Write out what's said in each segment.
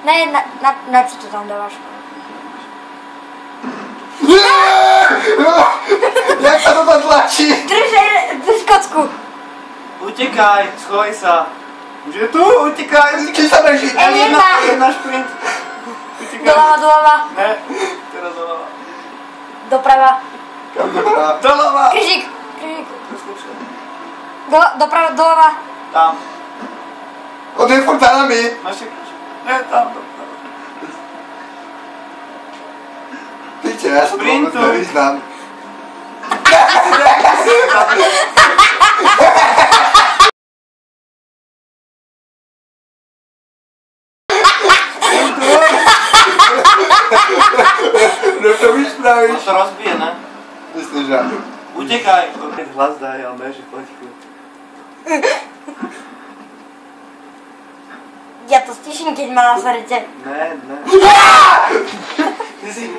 Ne, na co to tam dávaš? Jak sa to tam tlačí? Drž kocku. Utekaj, schovaj sa. Už je tu, utekaj. Či sa drží? Jedna šprint. Utekaj. Doľava. Ne, teraz doľava. Doprava. Doľava. Križík. Doprava, doľava. Tam. On je furt za nami. Máš križík? Ne, tam, doprava. Piče, ja sa vôbec nevyznám. No to vyspravíš. To rozbije, ne? Myslím, že áno. Utekaj. Hlas daj, ale beži, poďku. Ja to stiším, keď má na srdce. Ne. Ty si...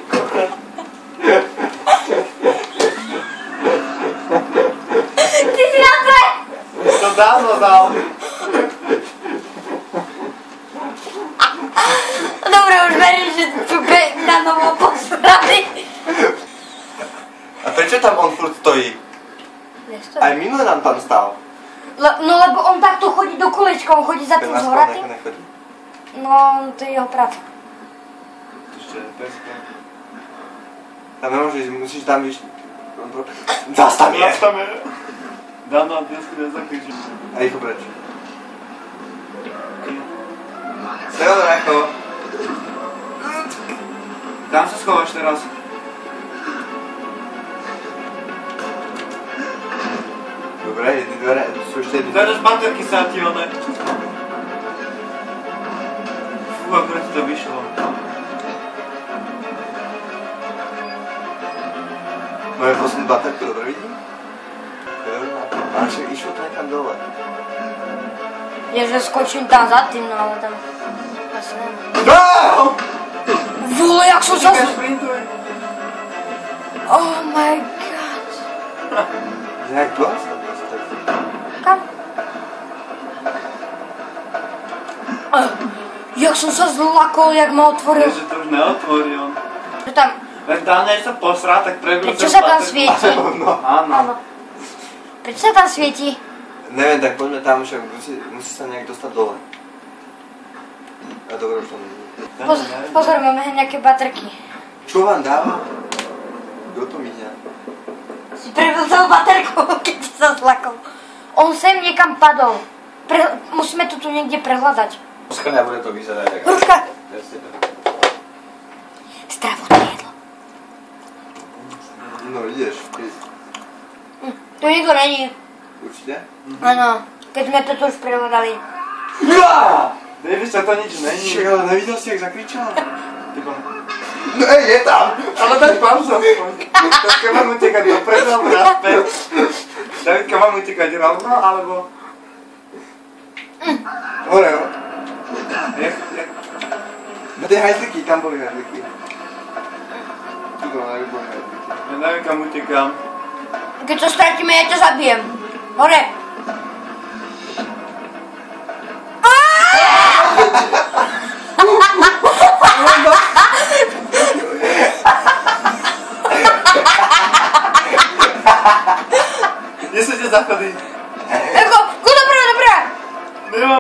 Ty si na to! To dávno dal. Dobre, už verím, že tu dávno bol pospraný. A prečo tam on furt stojí? Aj minule nám tam stál. No lebo on takto chodí do kolečka, on chodí za tým zhoratým. No, to je jeho práca. Ešte peska. Tam nemôžeš, musíš tam ísť. Zas tam je. Dávno dnesky nezakričí. A ich preč. Severako. Tam sa schováš teraz. Dobre, jedny dvere, sú ešte jedny. Teraz baterky sa ti one. Fú, ako ti to vyšlo. Máme poslednú baterku, dobre vidím? Ale však išlo to nekam dole. Je, že skočím tam za tým, no ale tam... Asi neviem. Vole, jak som sa... Oh my god. Jak to asi? Kam? Jak som sa zlakol, jak ma otvoril. Že to už neotvorí on. Že tam... Veď Daniel sa posrá, tak prebil Prečo sa tam svieti? Áno. Prečo sa tam svieti? Neviem, tak poďme tam, však musí sa nejak dostať dole. A dobre, už to nie. Pozor, máme nejaké baterky. Čo vám dáva? Kto to míňa? Si prebil celú baterku, keď si sa zlakol. On sem niekam padol. Musíme to tu niekde prehľadať. Skrňa bude to vyzerať tak. Ruška! Zdravotné jedlo. No ideš. Tu nikto není. Určite? Áno, keď sme to tu už prehľadali. David, sa to nič není. Však, ale nevidel si, jak zakričal? No je tam. Ale daj pauzu. Tak mám utekať dopredu alebo naspäť. Davidka, mám utekať rovno, alebo... Hore, ho. Jak? Na tie hajzliky, tam boli hajzliky. Tu to boli hajzliky. Ja neviem, kam utekám. Keď to stratíme, ja ťa zabijem. Hore. Kde sú tie záchody?